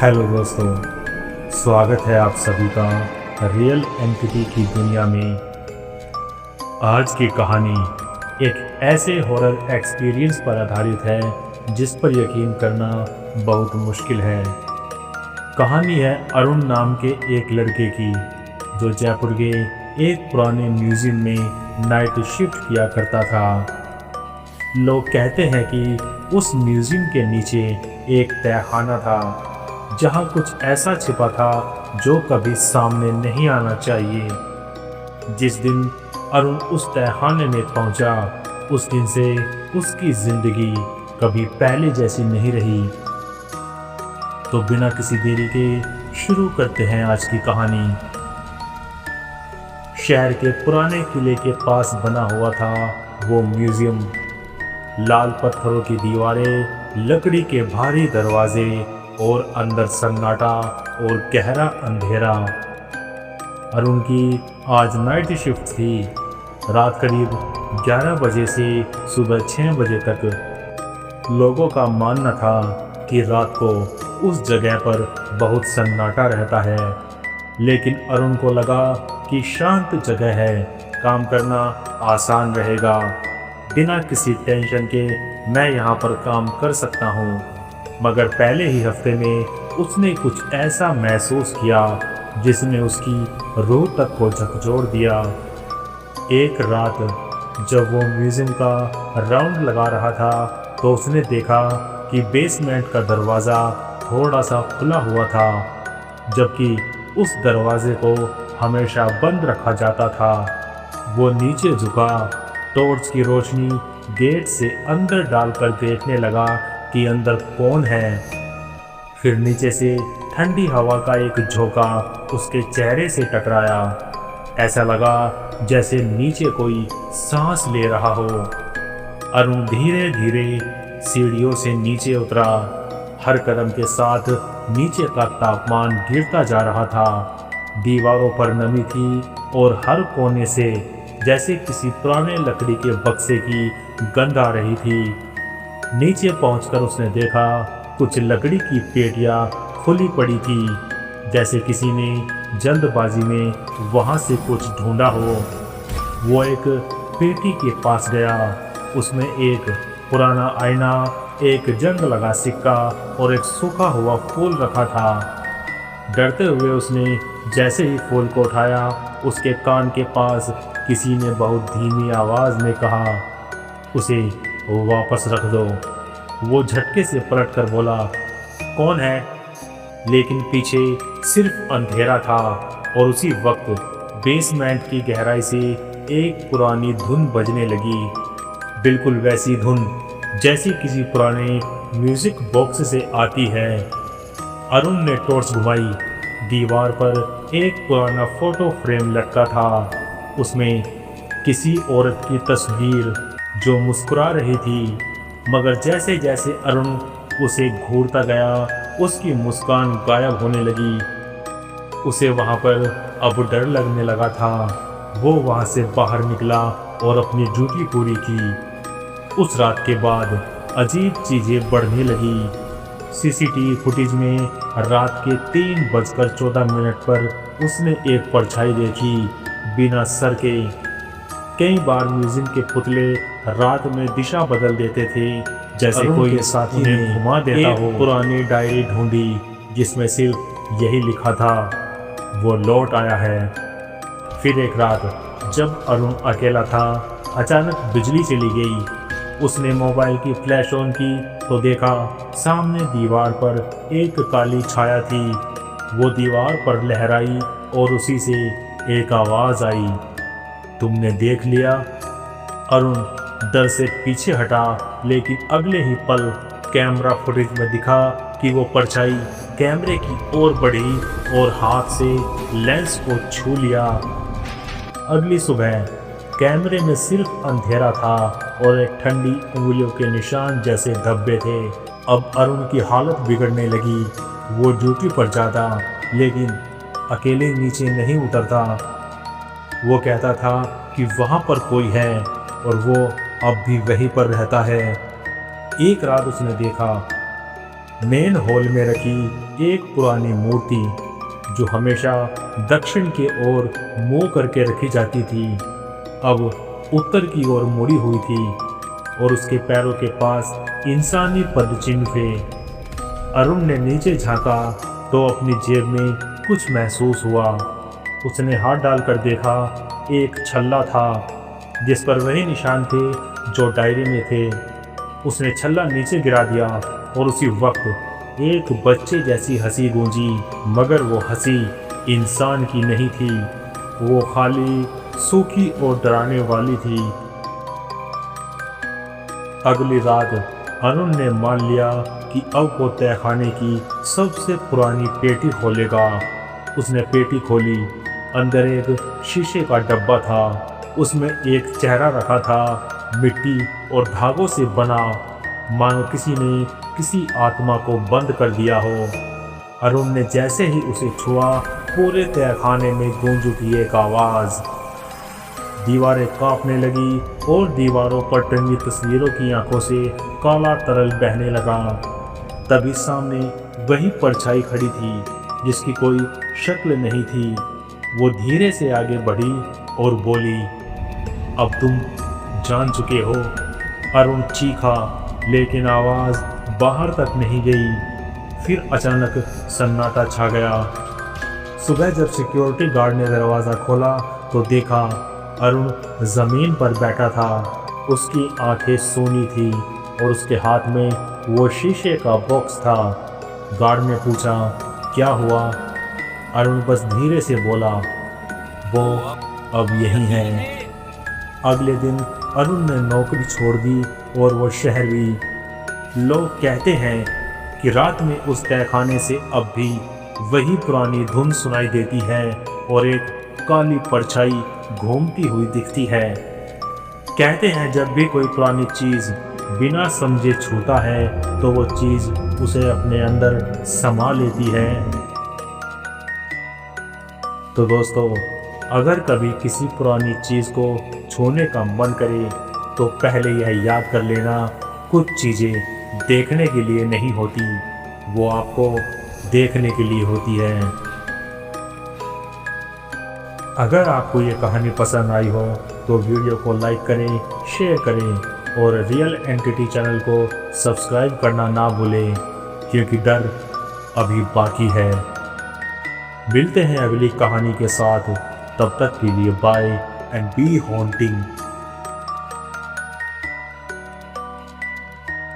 Hello दोस्तों, स्वागत है आप सभी का रियल एंटिटी की दुनिया में। आज की कहानी एक ऐसे हॉरर एक्सपीरियंस पर आधारित है जिस पर यकीन करना बहुत मुश्किल है। कहानी है अरुण नाम के एक लड़के की जो जयपुर के एक पुराने म्यूजियम में नाइट शिफ्ट किया करता था। लोग कहते हैं कि उस म्यूजियम के नीचे एक तहखाना था जहां कुछ ऐसा छिपा था जो कभी सामने नहीं आना चाहिए। जिस दिन अरुण उस तहखाने में पहुंचा, उस दिन से उसकी जिंदगी कभी पहले जैसी नहीं रही। तो बिना किसी देरी के शुरू करते हैं आज की कहानी। शहर के पुराने किले के पास बना हुआ था वो म्यूजियम। लाल पत्थरों की दीवारें, लकड़ी के भारी दरवाजे और अंदर सन्नाटा और गहरा अंधेरा। अरुण की आज नाइट शिफ्ट थी। रात करीब 11 बजे से सुबह 6 बजे तक। लोगों का मानना था कि रात को उस जगह पर बहुत सन्नाटा रहता है, लेकिन अरुण को लगा कि शांत जगह है, काम करना आसान रहेगा। बिना किसी टेंशन के मैं यहाँ पर काम कर सकता हूँ। मगर पहले ही हफ्ते में उसने कुछ ऐसा महसूस किया जिसने उसकी रूह तक को झकझोर दिया। एक रात जब वो म्यूजियम का राउंड लगा रहा था तो उसने देखा कि बेसमेंट का दरवाज़ा थोड़ा सा खुला हुआ था, जबकि उस दरवाजे को हमेशा बंद रखा जाता था। वो नीचे झुका, टॉर्च की रोशनी गेट से अंदर डालकर देखने लगा कि अंदर कौन है। फिर नीचे से ठंडी हवा का एक झोंका उसके चेहरे से टकराया। ऐसा लगा जैसे नीचे कोई सांस ले रहा हो। अरुण धीरे धीरे सीढ़ियों से नीचे उतरा। हर कदम के साथ नीचे का तापमान गिरता जा रहा था। दीवारों पर नमी थी और हर कोने से जैसे किसी पुराने लकड़ी के बक्से की गंध आ रही थी। नीचे पहुंचकर उसने देखा कुछ लकड़ी की पेटियां खुली पड़ी थी, जैसे किसी ने जल्दबाजी में वहां से कुछ ढूंढा हो। वो एक पेटी के पास गया। उसमें एक पुराना आईना, एक जंग लगा सिक्का और एक सूखा हुआ फूल रखा था। डरते हुए उसने जैसे ही फूल को उठाया, उसके कान के पास किसी ने बहुत धीमी आवाज में कहा, उसे वापस रख दो। वो झटके से पलटकर बोला, कौन है? लेकिन पीछे सिर्फ अंधेरा था और उसी वक्त बेसमेंट की गहराई से एक पुरानी धुन बजने लगी। बिल्कुल वैसी धुन जैसी किसी पुराने म्यूजिक बॉक्स से आती है। अरुण ने टॉर्च घुमाई। दीवार पर एक पुराना फोटो फ्रेम लटका था। उसमें किसी औरत की तस्वीर जो मुस्कुरा रही थी, मगर जैसे जैसे अरुण उसे घूरता गया उसकी मुस्कान गायब होने लगी। उसे वहां पर अब डर लगने लगा था। वो वहां से बाहर निकला और अपनी ड्यूटी पूरी की। उस रात के बाद अजीब चीजें बढ़ने लगी। सीसीटीवी फुटेज में रात के 3:14 पर उसने एक परछाई देखी बिना सर के। कई बार म्यूजियम के पुतले रात में दिशा बदल देते थे, जैसे कोई साथी उन्हें घुमा देता हो। पुरानी डायरी ढूंढी जिसमें सिर्फ यही लिखा था, वो लौट आया है। फिर एक रात जब अरुण अकेला था, अचानक बिजली चली गई। उसने मोबाइल की फ्लैश ऑन की तो देखा सामने दीवार पर एक काली छाया थी। वो दीवार पर लहराई और उसी से एक आवाज आई, तुमने देख लिया? अरुण डर से पीछे हटा, लेकिन अगले ही पल कैमरा फुटेज में दिखा कि वो परछाई कैमरे की ओर बढ़ी और हाथ से लेंस को छू लिया। अगली सुबह कैमरे में सिर्फ अंधेरा था और एक ठंडी उंगलियों के निशान जैसे धब्बे थे। अब अरुण की हालत बिगड़ने लगी। वो ड्यूटी पर जाता, लेकिन अकेले नीचे नहीं उतरता। वो कहता था कि वहाँ पर कोई है और वो अब भी वहीं पर रहता है। एक रात उसने देखा मेन हॉल में रखी एक पुरानी मूर्ति जो हमेशा दक्षिण की ओर मुंह करके रखी जाती थी, अब उत्तर की ओर मुड़ी हुई थी और उसके पैरों के पास इंसानी पदचिन्ह थे। अरुण ने नीचे झांका तो अपनी जेब में कुछ महसूस हुआ। उसने हाथ डालकर देखा, एक छल्ला था जिस पर वही निशान थे जो डायरी में थे। उसने छल्ला नीचे गिरा दिया और उसी वक्त एक बच्चे जैसी हंसी गूंजी, मगर वो हंसी इंसान की नहीं थी, वो खाली, सूखी और डराने वाली थी। अगली रात अरुण ने मान लिया कि अब वो तहखाने की सबसे पुरानी पेटी खोलेगा। उसने पेटी खोली, अंदर एक शीशे का डब्बा था, उसमें एक चेहरा रखा था, मिट्टी और धागों से बना, मानो किसी ने किसी आत्मा को बंद कर दिया हो। अरुण ने जैसे ही उसे छुआ, पूरे तहखाने में गूंज उठी एक आवाज़। दीवारें कांपने लगी और दीवारों पर टंगी तस्वीरों की आंखों से काला तरल बहने लगा। तभी सामने वही परछाई खड़ी थी जिसकी कोई शक्ल नहीं थी। वो धीरे से आगे बढ़ी और बोली, अब तुम जान चुके हो। अरुण चीखा, लेकिन आवाज़ बाहर तक नहीं गई। फिर अचानक सन्नाटा छा गया। सुबह जब सिक्योरिटी गार्ड ने दरवाज़ा खोला तो देखा अरुण ज़मीन पर बैठा था। उसकी आंखें सूनी थी और उसके हाथ में वो शीशे का बॉक्स था। गार्ड ने पूछा, क्या हुआ? अरुण बस धीरे से बोला, वो अब यही है। अगले दिन अरुण ने नौकरी छोड़ दी और वो शहर गई। लोग कहते हैं कि रात में उस तहखाने से अब भी वही पुरानी धुन सुनाई देती है और एक काली परछाई घूमती हुई दिखती है। कहते हैं जब भी कोई पुरानी चीज़ बिना समझे छूता है तो वो चीज़ उसे अपने अंदर समा लेती है। तो दोस्तों, अगर कभी किसी पुरानी चीज़ को छूने का मन करे तो पहले यह याद कर लेना, कुछ चीज़ें देखने के लिए नहीं होती, वो आपको देखने के लिए होती है। अगर आपको ये कहानी पसंद आई हो तो वीडियो को लाइक करें, शेयर करें और रियल एंटिटी चैनल को सब्सक्राइब करना ना भूलें, क्योंकि डर अभी बाकी है। मिलते हैं अगली कहानी के साथ, तब तक के लिए बाय एंड बी हॉन्टिंग।